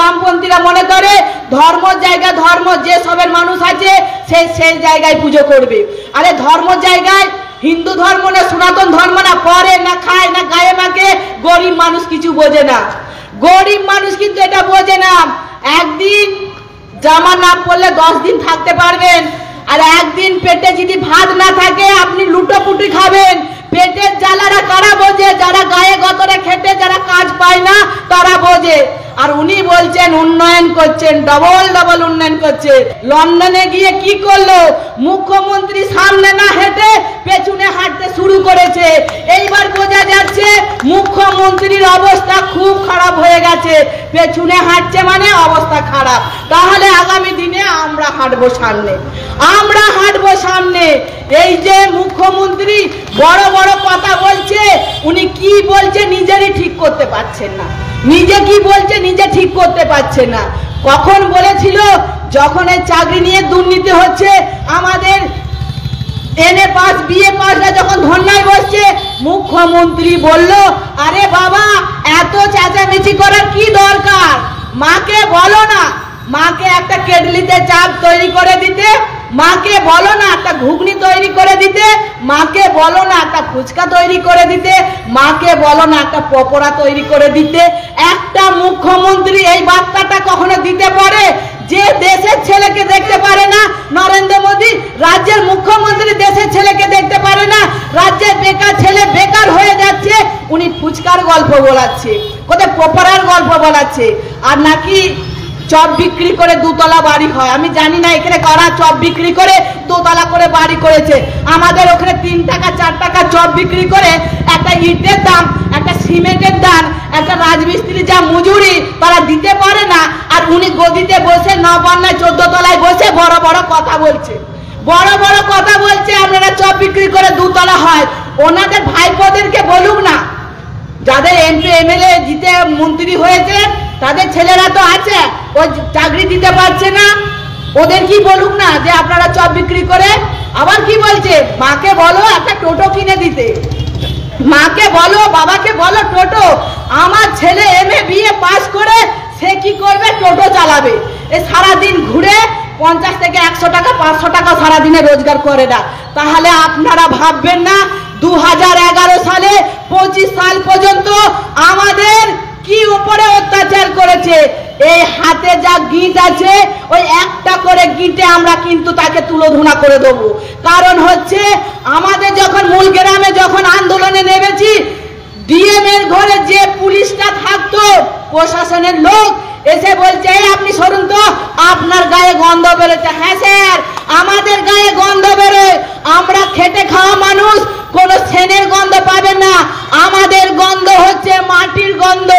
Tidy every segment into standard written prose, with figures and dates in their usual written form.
বামপন্থীরা মনে করে ধর্ম জায়গা ধর্ম যে সবের মানুষ আছে সেই জায়গায় পুজো করবে। আরে ধর্ম জায়গায় হিন্দু ধর্ম না সনাতন ধর্ম না পরে না খায় না গায়ে মাকে, গরিব মানুষ কিছু বোঝে না। গরিব মানুষ কিন্তু এটা বোঝে না। একদিন জামা না পরলে 10 দিন থাকতে পারবেন, আর একদিন পেটে যদি ভাত না থাকে আপনি লুটোপুটি খাবেন। পেটের জ্বালারা কারা বোঝে? যারা গায়ে গতরে খেটে যারা কাজ পায় না তারা বোঝে। আর উনি বলছেন উন্নয়ন করছেন, ডবল ডবল উন্নয়ন করছে। লন্ডনে গিয়ে কি করলো? মুখ্যমন্ত্রী সামনে না হেঁটে পেছনে হাঁটতে শুরু করেছে। এইবার বোঝা যাচ্ছে মুখ্যমন্ত্রীর অবস্থা খুব খারাপ হয়ে গেছে। পেছনে হাঁটছে মানে অবস্থা খারাপ। তাহলে আগামী দিনে আমরা হাঁটবো সামনে, আমরা হাঁটবো সামনে। এই যে মুখ্যমন্ত্রী বড় বড় কথা বলছে, উনি কি বলছে নিজেরই ঠিক করতে পারছেন না। নিজে কি বলছে নিজে ঠিক করতে পারছে না। কখন বলেছিল যখন এই চাকরি নিয়ে দুর্নীতি হচ্ছে, আমাদের এনএ পাস বিএ পাসরা যখন ধর্নায় বসছে, মুখ্যমন্ত্রী বলল আরে বাবা এত চেঁচামেচি করার কি দরকার, মাকে বলো না, মাকে একটা কেটলিতে চা তৈরি করে দিতে, মাকে বলো না একটা ঘুগনি তৈরি করে দিতে, মাকে বলো না একটা ফুচকা তৈরি করে দিতে, মাকে বলো না একটা পকোড়া তৈরি করে দিতে। একটা মুখ্যমন্ত্রী এই বার্তাটা কখনো দিতে পারে? যে দেশের ছেলেকে দেখতে পারে না নরেন্দ্র মোদী, রাজ্যের মুখ্যমন্ত্রী দেশের ছেলেকে দেখতে পারে না, রাজ্যের বেকার ছেলে বেকার হয়ে যাচ্ছে, উনি ফুচকার গল্প বলাচ্ছে, কোথায় পকোড়ার গল্প বলাচ্ছে। আর নাকি চপ বিক্রি করে 2 তলা বাড়ি হয়। আমি জানি না এখানে কারা চপ বিক্রি করে 2 তলা করে বাড়ি করেছে। আমাদের ওখানে 3 টাকা 4 টাকা চপ বিক্রি করে একটা ইটের দাম, একটা সিমেন্টের দাম, একটা রাজমিস্ত্রি যা মজুরি তারা দিতে পারে না। আর উনি গদিতে বসে নবান্নায় 14 তলায় বসে বড় বড় কথা বলছে, বড় বড় কথা বলছে আপনারা চপ বিক্রি করে 2 তলা হয়। ওনাদের ভাইপোদেরকে বলুক না, যাদের এমপি এমএলএ জিতে মন্ত্রী হয়েছে তাদের ছেলেরা তো আছে, ওই চাকরি দিতে পারছে না, ওদের কি বলুক না যে আপনারা চপ বিক্রি করে। আবার কি বলছে, মাকে বলো একটা টোটো কিনে দিতে, মাকে বলো বাবাকে বলো টোটো। আমার ছেলে এমএ বিএ পাস করে সে কি করবে? টোটো চালাবে। এই সারাদিন ঘুরে 50 থেকে 100 টাকা 500 টাকা সারাদিনে রোজগার করে না। তাহলে আপনারা ভাববেন না 2011 সালে 25 সাল পর্যন্ত আমাদের কি উপরে অত্যাচার করেছে। এই হাতে যা গিট আছে ওই একটা করে গিটে আমরা কিন্তু তাকে তুলোধনা করে দেবো। কারণ হচ্ছে আমাদের যখন মূল গ্রামে যখন আন্দোলনে নেমেছি, ডিএম এর ঘরে যে পুলিশটা থাকতো প্রশাসনের লোক এসে বলছে আপনি সরুন তো, আপনার গায়ে গন্ধ বেরোচ্ছে। হ্যাঁ স্যার আমাদের গায়ে গন্ধ বেরোয়, আমরা খেটে খাওয়া মানুষ, কোন সেনের গন্ধ পাবেন না, আমাদের গন্ধ হচ্ছে মাটির গন্ধ।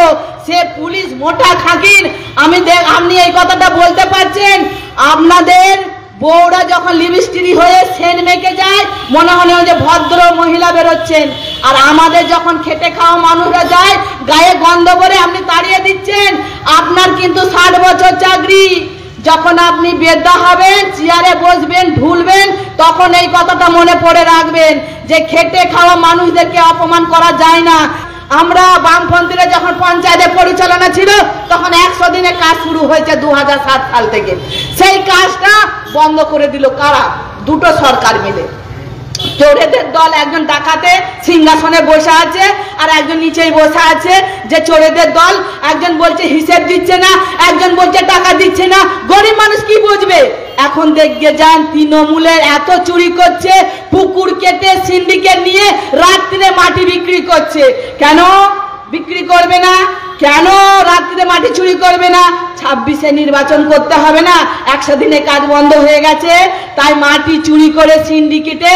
সে পুলিশ মোটা খাকির। আপনি এই কথাটা বলতে পারছেন? আপনাদের বউরা যখন লিপস্টিক হয়ে সেন মেখে যায় মনে হয় যে ভদ্র মহিলা বেরোচ্ছেন, আর আমাদের যখন খেটে খাওয়া মানুষরা যায় গায়ে গন্ধ করে আপনি তাড়িয়ে দিচ্ছেন। আপনার কিন্তু 60 বছর চাকরি, যখন আপনি বৃদ্ধা হবেন চেয়ারে বসবেন ঢুলবেন তখন এই কথাটা মনে পড়ে রাখবেন যে খেটে খাওয়া মানুষদেরকে অপমান করা যায় না। আমরা বামপন্থীরা যখন পঞ্চায়েতে পরিচালনা ছিল তখন 100 দিনে কাজ শুরু হয়েছে 2007 সাল থেকে। সেই কাজটা বন্ধ করে দিল কারা? দুটো সরকার মিলে। চোরেদের দল একজন ডাকাতে সিংহাসনে বসে আছে আর একজন নিচেই বসে আছে। যে চোরেদের দল একজন বলছে হিসেব দিচ্ছে না, একজন বলছে টাকা দিচ্ছে না। গরিব মানুষ কি বুঝবে? এখন দেখে যান তৃণমূলের এত চুরি করছে, পুকুর কেটে সিন্ডিকেট নিয়ে রাত্রে মাটি বিক্রি করছে। কেন বিক্রি করবে না? কেন রাত্রে মাটি চুরি করবে না? 26-এ নির্বাচন করতে হবে না? 100 দিনে কাজ বন্ধ হয়ে গেছে, তাই মাটি চুরি করে সিন্ডিকেটে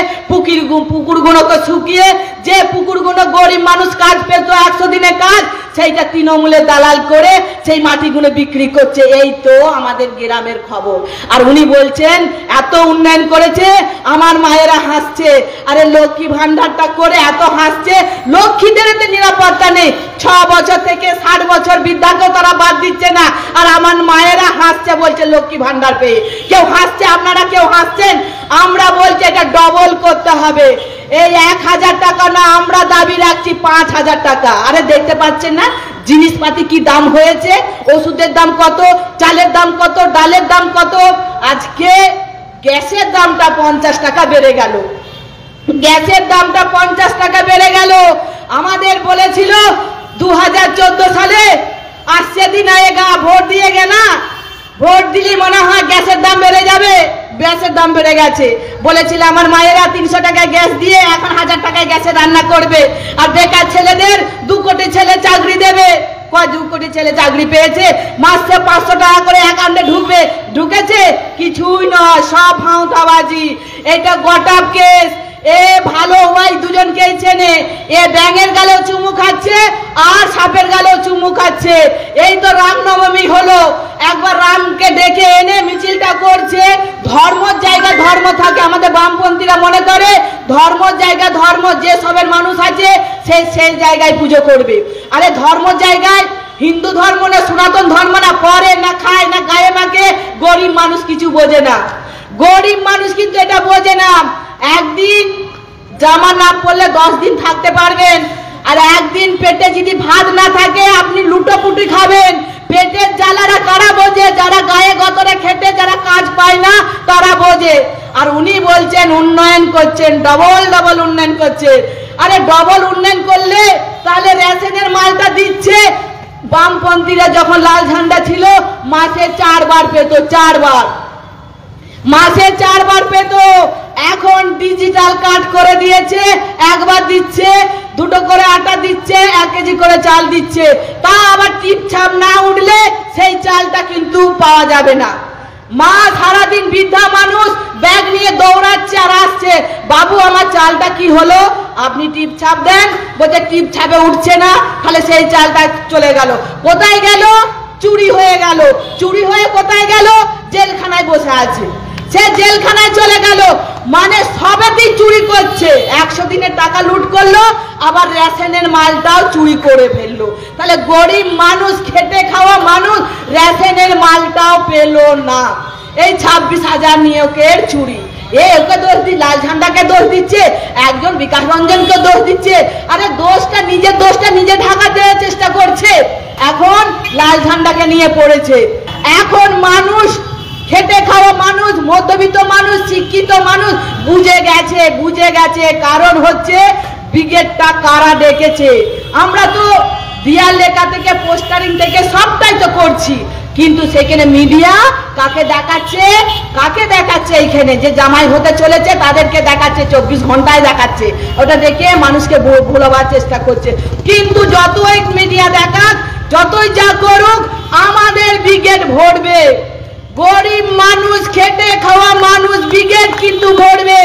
পুকুরগুলোকে শুকিয়ে যে পুকুরগুলো গরিব মানুষ কাজ পেত 100 দিনে কাজ, সেইটা তৃণমূলের দালাল করে সেই মাটিগুলো বিক্রি করছে। এই তো আমাদের গ্রামের খবর। আর উনি বলছেন এত উন্নয়ন করেছে, আমার মায়েরা হাসছে। আরে লক্ষ্মী ভান্ডারটা করে এত হাসছে, লক্ষ্মীদের নিরাপত্তা নেই। 6 বছর থেকে 60 বছর বৃদ্ধাকেও তারা বাদ দিচ্ছে না, আর আমার মায়েরা হাসছে বলছে লক্ষ্মী ভান্ডার পেয়ে। কেউ হাসছে? আপনারা কেউ হাসছেন? আমরা বলছি এটা ডবল করতে হবে। এই 1000 টাকা না, আমরা দাবি রাখছি 5000 টাকা। আরে দেখতে পাচ্ছেন না জিনিসপাতি কি দাম হয়েছে? ওষুধের দাম কত, চালের দাম কত, ডালের দাম কত। আজকে গ্যাসের দামটা 50 টাকা বেড়ে গেল, গ্যাসের দামটা 50 টাকা বেড়ে গেল। আমাদের বলেছিল 2014 সালে, আর সেদিন আয়েগা, ভোট দিয়ে গেলা, ভোট দিলে মনে হয় গ্যাসের দাম বেড়ে যাবে। গ্যাসের দাম বেড়ে গেছে। বলেছিল আমার মায়েরা 300 টাকায় গ্যাস দিয়ে এখন 1000 টাকায় গ্যাসে রান্না করবে। আর বেকার ছেলেদের 2 কোটি ছেলে চাকরি দেবে। 2 কোটি ছেলে চাকরি পেয়েছে, মাসে 500 টাকা করে অ্যাকাউন্টে ঢুকেছে? কিছুই নয়, সব ভাঁওতাবাজি। এটা গটাপ কেস। এ ভালো ভাই দুজনকেই চেনে। এ ব্যাঙের গালেও চুমু খাচ্ছে আর সাপের গালেও চুমু খাচ্ছে। এই তো রামনবমী হলো, একবার রামকে ডেকে এনে মিছিলটা করছে। ধর্মর জায়গা ধর্ম থাকে, আমাদের বামপন্থীরা মনে করে ধর্মর জায়গা ধর্ম, যে সবের মানুষ আছে সেই জায়গায় পুজো করবে। আরে ধর্মর জায়গায় হিন্দু ধর্ম না, সনাতন ধর্ম না, পরে না খায় না গায়ে মাকে, গরিব মানুষ কিছু বোঝে না। গরিব মানুষ কিন্তু এটা বোঝে না। একদিন জামা না পরলে 10 দিন থাকতে পারবেন, আর একদিন পেটে যদি ভাত না থাকে আপনি লুটোপুটি খাবেন। পেটের জ্বালারা কারা বোঝে? যারা গায়ে গতরে খেটে, যারা কাজ পায় না তারা বোঝে। আর উনি বলছেন উন্নয়ন করছেন, ডবল উন্নয়ন করছে। আরে ডবল উন্নয়ন করলে তাহলে রেশনের মালটা দিচ্ছে। বামপন্থীরা যখন লাল ঝান্ডা ছিল মাসে 4 বার পেত, 4 বার, মাসে 4 বার পেত। এখন ডিজিটাল কার্ড করে দিয়েছে, একবার দিচ্ছে, 2টো করে আটা দিচ্ছে, 1 কেজি করে চাল দিচ্ছে। তা আবার টিপছাপ না উঠলে সেই চালটা কিন্তু পাওয়া যাবে না। মা সারাদিন বৃদ্ধা মানুষ ব্যাগ নিয়ে দৌড়াচ্ছে আর আসছে, বাবু আমার চালটা কি হলো? আপনি টিপছাপ দেন, বলছে টিপছাপে উঠছে না, তাহলে সেই চালটা চলে গেল। কোথায় গেল? চুরি হয়ে গেল। চুরি হয়ে কোথায় গেল? জেলখানায় বসে আছে, সে জেলখানায় চলে গেল। মানে সবেতেই চুরি করছে। 100 দিনের টাকা লুট করলো, আবার রেশনের মালটাও চুরি করে ফেললো। তাহলে গরিব মানুষ, খেটে খাওয়া মানুষ রেশনের মালটাও পেল না। এই 26,000 নিয়োগের চুরি। ওকে দোষ দি, লাল ঝান্ডাকে দোষ দিচ্ছে, একজন বিকাশ রঞ্জনকে দোষ দিচ্ছে। আরে নিজের দোষটা নিজে ঢাকাতে চেষ্টা করছে। এখন লাল ঝান্ডাকে নিয়ে পড়েছে। এখন মানুষ, খেটে খাওয়া মানুষ, মধ্যবিত্ত মানুষ, শিক্ষিত মানুষ বুঝে গেছে। কারণ হচ্ছে ব্রিগেডটা কারা ডেকেছে। আমরা তো দিয়াল লেখা থেকে, পোস্টারিং থেকে সবটাই তো করছি, কিন্তু সেখানে মিডিয়া কাকে দেখাচ্ছে? এইখানে যে জামাই হতে চলেছে তাদেরকে দেখাচ্ছে, 24 ঘন্টায় দেখাচ্ছে। ওটা দেখে মানুষকে ভুলাবার চেষ্টা করছে। কিন্তু যতই মিডিয়া দেখাক, যতই যা করুক, আমাদের ব্রিগেড ভরবে। গরিব মানুষ, খেটে খাওয়া মানুষ ব্রিগেড কিন্তু ভরবে।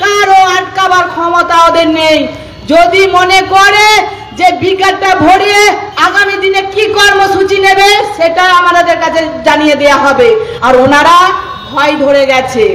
কারো আটকাবার ক্ষমতা ওদের নেই। যদি মনে করে যে ব্রিগেডটা ভরিয়ে আগামী দিনে কি কর্মসূচি নেবে সেটা আমাদের কাছে জানিয়ে দেয়া হবে। আর ওনারা ভয় ধরে গেছে।